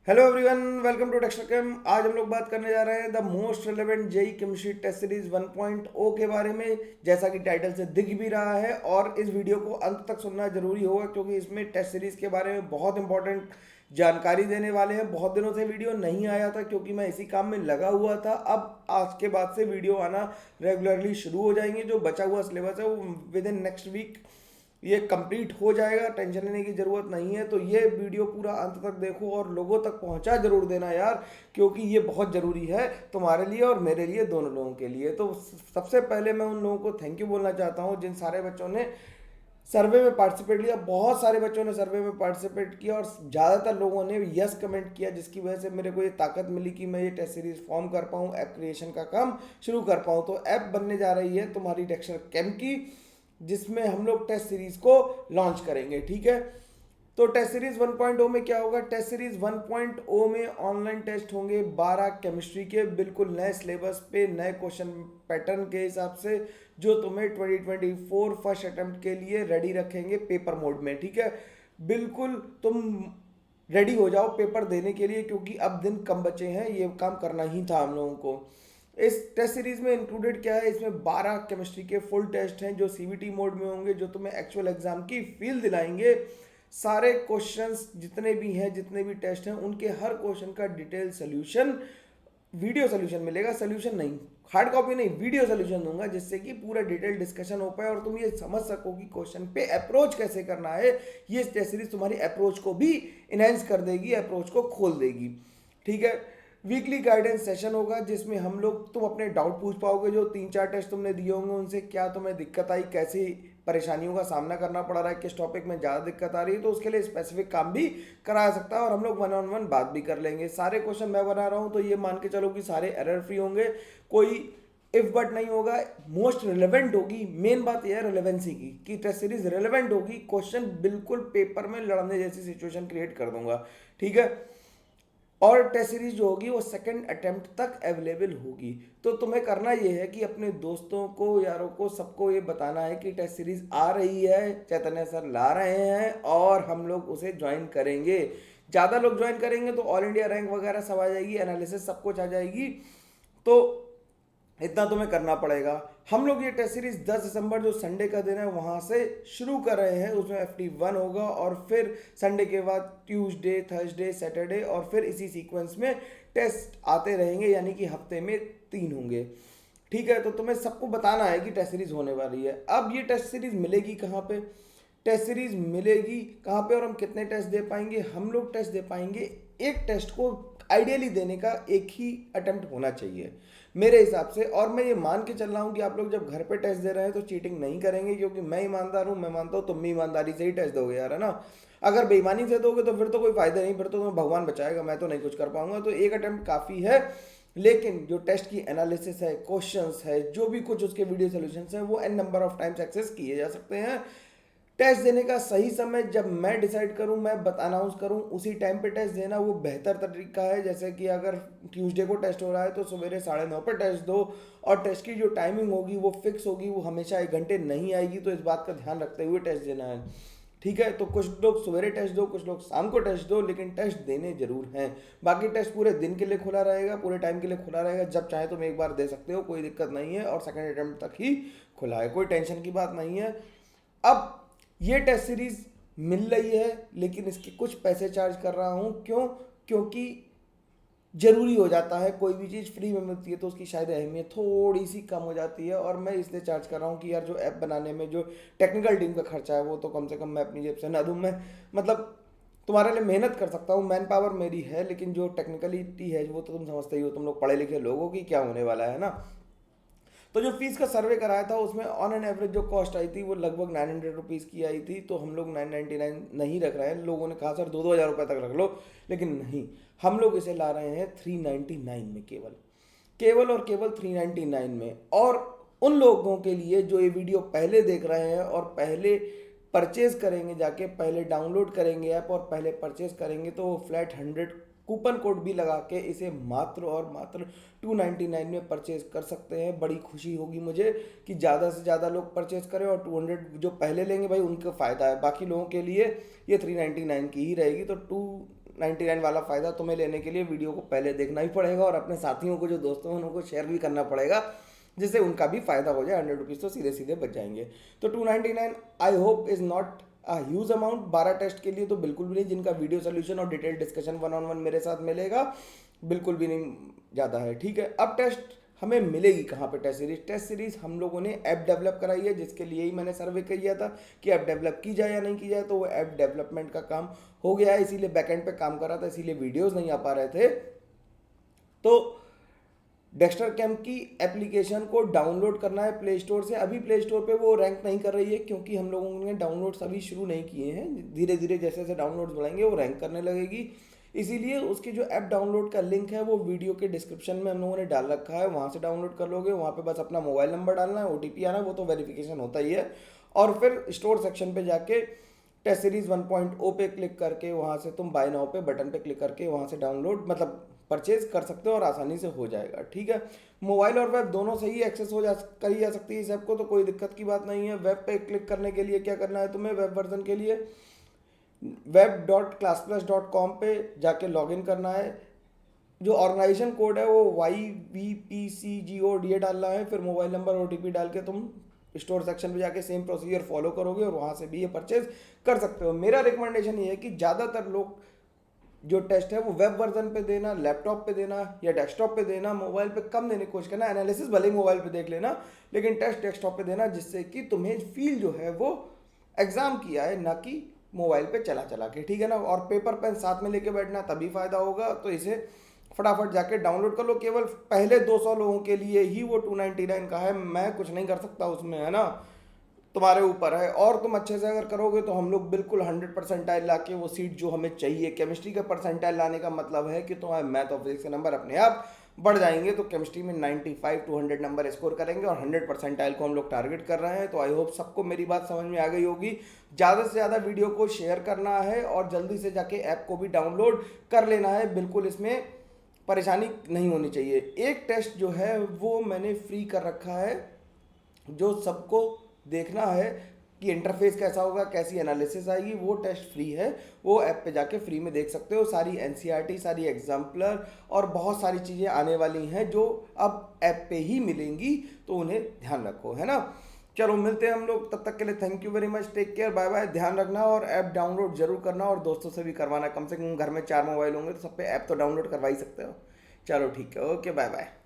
Hello everyone, welcome to Texter Chem. आज हम लोग बात करने जा रहे हैं the most relevant JEE chemistry test series 1.0 के बारे में। जैसा कि टाइटल से दिख भी रहा है, और इस वीडियो को अंत तक सुनना जरूरी होगा क्योंकि इसमें टेस्ट सीरीज के बारे में बहुत इंपॉर्टेंट जानकारी देने वाले हैं। बहुत दिनों से वीडियो नहीं आया था क्योंकि मैं इसी काम में लगा हुआ था। अब आज के बाद से वीडियो आना रेगुलरली शुरू हो जाएंगे। जो बचा हुआ सिलेबस है वो विद इन नेक्स्ट वीक ये कंप्लीट हो जाएगा, टेंशन लेने की ज़रूरत नहीं है। तो ये वीडियो पूरा अंत तक देखो और लोगों तक पहुंचा जरूर देना यार, क्योंकि ये बहुत ज़रूरी है तुम्हारे लिए और मेरे लिए, दोनों लोगों के लिए। तो सबसे पहले मैं उन लोगों को थैंक यू बोलना चाहता हूँ जिन सारे बच्चों ने सर्वे में पार्टिसिपेट लिया। बहुत सारे बच्चों ने सर्वे में पार्टिसिपेट किया और ज़्यादातर लोगों ने यस कमेंट किया, जिसकी वजह से मेरे को ये ताकत मिली कि मैं ये टेस्ट सीरीज फॉर्म कर पाऊँ, ऐप क्रिएशन का काम शुरू कर पाऊँ। तो ऐप बनने जा रही है तुम्हारी टेक्सचर कैम की, जिसमें हम लोग टेस्ट सीरीज को लॉन्च करेंगे। ठीक है, तो टेस्ट सीरीज 1.0 में क्या होगा? टेस्ट सीरीज 1.0 में ऑनलाइन टेस्ट होंगे 12 केमिस्ट्री के, बिल्कुल नए सिलेबस पे, नए क्वेश्चन पैटर्न के हिसाब से, जो तुम्हें 2024 फर्स्ट अटेम्प्ट के लिए रेडी रखेंगे पेपर मोड में। ठीक है, बिल्कुल तुम रेडी हो जाओ पेपर देने के लिए, क्योंकि अब दिन कम बचे हैं, ये काम करना ही था हम लोगों को। इस टेस्ट सीरीज में इंक्लूडेड क्या है? इसमें 12 केमिस्ट्री के फुल टेस्ट हैं जो सीवीटी मोड में होंगे, जो तुम्हें एक्चुअल एग्जाम की फील दिलाएंगे। सारे क्वेश्चंस जितने भी हैं, जितने भी टेस्ट हैं, उनके हर क्वेश्चन का डिटेल सोल्यूशन, वीडियो सोल्यूशन मिलेगा। सोल्यूशन नहीं, हार्ड कॉपी नहीं, वीडियो सोल्यूशन दूंगा, जिससे कि पूरा डिटेल डिस्कशन हो पाए और तुम ये समझ सको कि क्वेश्चन पे अप्रोच कैसे करना है। ये टेस्ट सीरीज तुम्हारी अप्रोच को भी इनहेंस कर देगी, अप्रोच को खोल देगी। ठीक है, वीकली गाइडेंस सेशन होगा जिसमें हम लोग, तुम अपने डाउट पूछ पाओगे। जो 3-4 टेस्ट तुमने दिए होंगे उनसे क्या तुम्हें दिक्कत आई, कैसी परेशानियों का सामना करना पड़ रहा है, किस टॉपिक में ज़्यादा दिक्कत आ रही है, तो उसके लिए स्पेसिफिक काम भी कराया सकता है और हम लोग 1-on-1 बात भी कर लेंगे। सारे क्वेश्चन मैं बना रहा हूँ तो ये मान के चलो कि सारे एरर फ्री होंगे, कोई इफ बट नहीं होगा। मोस्ट रिलेवेंट होगी, मेन बात यह है रिलेवेंसी की, कि टेस्ट सीरीज रिलेवेंट होगी। क्वेश्चन बिल्कुल पेपर में लड़ने जैसी सिचुएशन क्रिएट कर दूंगा। ठीक है, और टेस्ट सीरीज जो होगी वो सेकंड अटेम्प्ट तक अवेलेबल होगी। तो तुम्हें करना ये है कि अपने दोस्तों को, यारों को, सबको ये बताना है कि टेस्ट सीरीज आ रही है, चैतन्य सर ला रहे हैं और हम लोग उसे ज्वाइन करेंगे। ज़्यादा लोग ज्वाइन करेंगे तो ऑल इंडिया रैंक वगैरह सब आ जाएगी, एनालिसिस सब कुछ आ जाएगी। तो इतना तुम्हें करना पड़ेगा। हम लोग ये टेस्ट सीरीज 10 दिसंबर जो संडे का दिन है वहाँ से शुरू कर रहे हैं। उसमें FT1 होगा और फिर संडे के बाद ट्यूसडे, थर्सडे, सैटरडे और फिर इसी सीक्वेंस में टेस्ट आते रहेंगे, यानी कि हफ्ते में 3 होंगे। ठीक है, तो तुम्हें सबको बताना है कि टेस्ट सीरीज होने वाली है। अब ये टेस्ट सीरीज मिलेगी कहाँ पे? टेस्ट सीरीज मिलेगी कहाँ पे और हम कितने टेस्ट दे पाएंगे? हम लोग टेस्ट दे पाएंगे, एक टेस्ट को आइडियली देने का एक ही अटेम्प्ट होना चाहिए मेरे हिसाब से। और मैं ये मान के चल रहा हूँ कि आप लोग जब घर पे टेस्ट दे रहे हैं तो चीटिंग नहीं करेंगे, क्योंकि मैं ईमानदार हूँ, मैं मानता हूँ तुम भी ईमानदारी से ही टेस्ट दोगे यार, है ना। अगर बेईमानी से दोगे तो फिर तो कोई फायदा नहीं, फिर तो तुम्हें भगवान बचाएगा, मैं तो नहीं कुछ कर पाऊंगा। तो एक अटेम्प्ट काफ़ी है। लेकिन जो टेस्ट की एनालिसिस है, क्वेश्चंस है, जो भी कुछ उसके वीडियो सोल्यूशंस हैं, वो n number of times access किए जा सकते हैं। टेस्ट देने का सही समय जब मैं डिसाइड करूं, मैं अनाउंस करूं, उसी टाइम पे टेस्ट देना वो बेहतर तरीका है। जैसे कि अगर ट्यूसडे को टेस्ट हो रहा है तो सवेरे 9:30 पर टेस्ट दो, और टेस्ट की जो टाइमिंग होगी वो फिक्स होगी, वो हमेशा 1 घंटे नहीं आएगी। तो इस बात का ध्यान रखते हुए टेस्ट देना है। ठीक है, तो कुछ लोग सवेरे टेस्ट दो, कुछ लोग शाम को टेस्ट दो, लेकिन टेस्ट देने जरूर हैं। बाकी टेस्ट पूरे दिन के लिए खुला रहेगा, पूरे टाइम के लिए खुला रहेगा, जब चाहे तुम एक बार दे सकते हो, कोई दिक्कत नहीं है। और सेकेंड अटेम्प्ट तक ही खुला है, कोई टेंशन की बात नहीं है। अब ये टेस्ट सीरीज मिल रही है, लेकिन इसके कुछ पैसे चार्ज कर रहा हूँ। क्यों? क्योंकि जरूरी हो जाता है, कोई भी चीज़ फ्री में मिलती है तो उसकी शायद अहमियत थोड़ी सी कम हो जाती है। और मैं इसलिए चार्ज कर रहा हूँ कि यार जो ऐप बनाने में जो टेक्निकल टीम का खर्चा है वो तो कम से कम मैं अपनी जेब से ना दूँ। मैं मतलब तुम्हारे लिए मेहनत कर सकता हूँ, मैन पावर मेरी है, लेकिन जो टेक्निकलिटी है वो तो तुम समझते ही हो, तुम लोग पढ़े लिखे लोगों की क्या होने वाला है ना। तो जो फीस का सर्वे कराया था उसमें ऑन एन एवरेज जो कॉस्ट आई थी वो लगभग 900 रुपीज़ की आई थी। तो हम लोग 999 नहीं रख रहे हैं। लोगों ने कहा सर 2-2 हज़ार रुपये तक रख लो, लेकिन नहीं, हम लोग इसे ला रहे हैं 399 में, केवल केवल और केवल 399 में। और उन लोगों के लिए जो ये वीडियो पहले देख रहे हैं और पहले परचेज करेंगे, जाके पहले डाउनलोड करेंगे ऐप और पहले परचेज करेंगे, तो वो फ्लैट 100 कूपन कोड भी लगा के इसे मात्र और मात्र 299 में परचेज कर सकते हैं। बड़ी खुशी होगी मुझे कि ज़्यादा से ज़्यादा लोग परचेज करें, और 200 जो पहले लेंगे भाई उनका फ़ायदा है, बाकी लोगों के लिए ये 399 की ही रहेगी। तो 99 वाला फ़ायदा तुम्हें लेने के लिए वीडियो को पहले देखना ही पड़ेगा और अपने साथियों को, जो दोस्तों हैं, उनको शेयर भी करना पड़ेगा, जिससे उनका भी फ़ायदा हो जाए। 100 रुपीज़ तो सीधे सीधे बच जाएंगे। तो 299 I hope is not huge amount. 12 test के लिए तो बिल्कुल भी नहीं, जिनका वीडियो सोल्यूशन और डिटेल डिस्कशन 1-on-1 मेरे साथ मिलेगा, बिल्कुल भी नहीं ज़्यादा है। ठीक है, अब टेस्ट हमें मिलेगी कहाँ पे? टेस्ट सीरीज हम लोगों ने ऐप डेवलप कराई है, जिसके लिए ही मैंने सर्वे किया था कि ऐप डेवलप की जाए या नहीं की जाए। तो वो ऐप डेवलपमेंट का काम हो गया है, इसीलिए बैकएंड पे काम कर रहा था, इसीलिए वीडियोस नहीं आ पा रहे थे। तो डेक्स्टर कैंप की एप्लीकेशन को डाउनलोड करना है प्ले स्टोर से। अभी प्ले स्टोर पे वो रैंक नहीं कर रही है, क्योंकि हम लोगों ने डाउनलोड्स अभी शुरू नहीं किए हैं। धीरे धीरे जैसे जैसे डाउनलोड्स बढ़ेंगे वो रैंक करने लगेगी। इसीलिए उसकी जो ऐप डाउनलोड का लिंक है वो वीडियो के डिस्क्रिप्शन में हम लोगों ने डाल रखा है, वहाँ से डाउनलोड कर लोगे। वहाँ पे बस अपना मोबाइल नंबर डालना है, OTP आना है, वो तो वेरिफिकेशन होता ही है। और फिर स्टोर सेक्शन पे जाके टेस्ट सीरीज 1.0 पे क्लिक करके वहाँ से तुम बाय नाउ पे बटन पे क्लिक करके वहाँ से डाउनलोड मतलब परचेज कर सकते हो और आसानी से हो जाएगा। ठीक है, मोबाइल और वेब दोनों से ही एक्सेस करी जा सकती है इस ऐप को, तो कोई दिक्कत की बात नहीं है। वेब पे क्लिक करने के लिए क्या करना है तुम्हें? वेब वर्जन के लिए web.classplus.com पे जाके लॉगिन करना है। जो ऑर्गेनाइजेशन कोड है वो YVPCGODA डालना है। फिर मोबाइल नंबर OTP डाल के तुम स्टोर सेक्शन पे जाके सेम प्रोसीजर फॉलो करोगे और वहाँ से भी ये परचेज कर सकते हो। मेरा रिकमेंडेशन ये है कि ज़्यादातर लोग जो टेस्ट है वो वेब वर्जन पे देना, लैपटॉप पे देना या डेस्कटॉप पे देना, मोबाइल पे कम देने की कोशिश करना। एनालिसिस भले ही मोबाइल पे देख लेना, लेकिन टेस्ट डेस्कटॉप पे देना, जिससे कि तुम्हें फील जो है वो एग्जाम किया है, ना कि मोबाइल पे चला चला के। ठीक है ना, और पेपर पेन साथ में लेके बैठना, तभी फायदा होगा। तो इसे फटाफट जाके डाउनलोड कर लो। केवल पहले 200 लोगों के लिए ही वो 299 का है, मैं कुछ नहीं कर सकता उसमें, है ना, तुम्हारे ऊपर है। और तुम अच्छे से अगर करोगे तो हम लोग बिल्कुल 100 परसेंटाइल ला के वो सीट जो हमें चाहिए, केमिस्ट्री का परसेंटाइल लाने का मतलब है कि तुम्हारे मैथ और फिजिक्स के नंबर अपने आप बढ़ जाएंगे। तो केमिस्ट्री में 95 to 100 नंबर स्कोर करेंगे और 100 परसेंटाइल को हम लोग टारगेट कर रहे हैं। तो आई होप सबको मेरी बात समझ में आ गई होगी। ज़्यादा से ज़्यादा वीडियो को शेयर करना है और जल्दी से जाके ऐप को भी डाउनलोड कर लेना है। बिल्कुल इसमें परेशानी नहीं होनी चाहिए। एक टेस्ट जो है वो मैंने फ्री कर रखा है, जो सबको देखना है कि इंटरफेस कैसा होगा, कैसी एनालिसिस आएगी, वो टेस्ट फ्री है। वो ऐप पे जाके फ्री में देख सकते हो। सारी NCERT, सारी एग्जाम्पलर और बहुत सारी चीज़ें आने वाली हैं जो अब ऐप पे ही मिलेंगी, तो उन्हें ध्यान रखो, है ना। चलो मिलते हैं हम लोग, तब तक के लिए thank you very much, take care, bye bye. ध्यान रखना और ऐप डाउनलोड जरूर करना और दोस्तों से भी करवाना। कम से कम घर में 4 मोबाइल होंगे तो सब पे ऐप तो डाउनलोड करवा ही सकते हो। चलो ठीक है, ओके, बाय बाय।